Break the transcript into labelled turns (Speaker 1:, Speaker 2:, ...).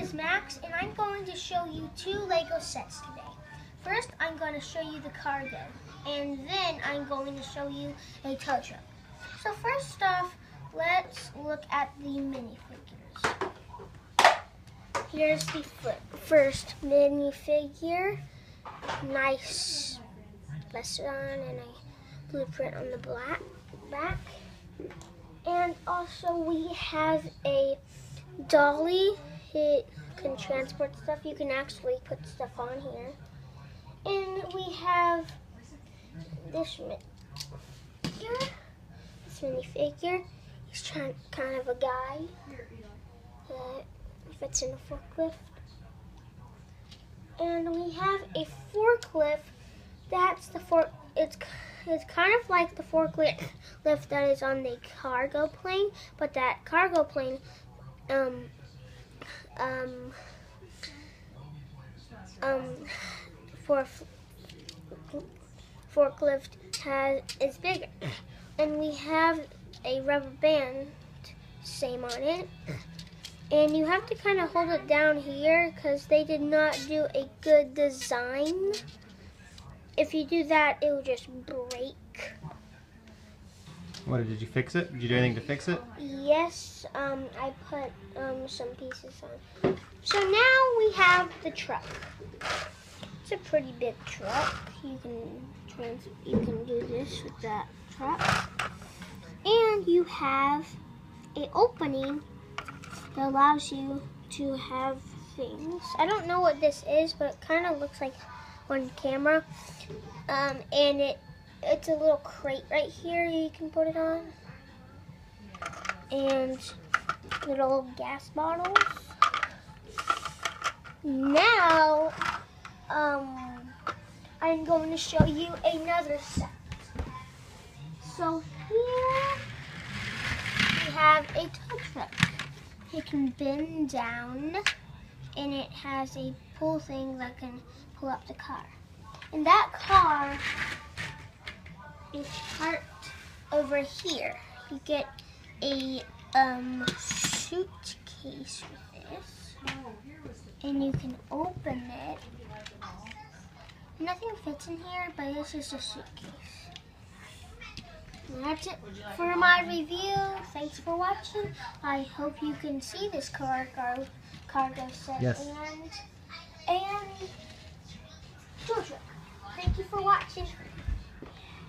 Speaker 1: is Max, and I'm going to show you 2 Lego sets today. First, I'm going to show you the cargo, and then I'm going to show you a tow truck. So first off, let's look at the minifigures. Here's the first minifigure. Nice restaurant and a blueprint on the back. And also we have a dolly. It can transport stuff. You can actually put stuff on here. And we have this minifigure. He's kind of a guy that fits in a forklift. And we have a forklift. That's the It's kind of like the forklift that is on the cargo plane, but that cargo plane forklift is bigger. And we have a rubber band, same on it. And you have to kind of hold it down here because they did not do a good design. If you do that, it will just break.
Speaker 2: What, did you fix it? Did you do anything to fix it?
Speaker 1: Yes, I put some pieces on. So now we have the truck. It's a pretty big truck. You can do this with that truck. And you have an opening that allows you to have things. I don't know what this is, but it kind of looks like on camera. And it's a little crate right here you can put it on. And little gas bottles. Now, I'm going to show you another set. So here we have a tow truck. It can bend down, and it has a pull thing that can pull up the car. And that car is parked over here. You get a suitcase with this, and you can open it. Nothing fits in here, but it's just a suitcase. And that's it for my review. Thanks for watching. I hope you can see this cargo set.
Speaker 2: Yes.
Speaker 1: And tow truck. Thank you for watching.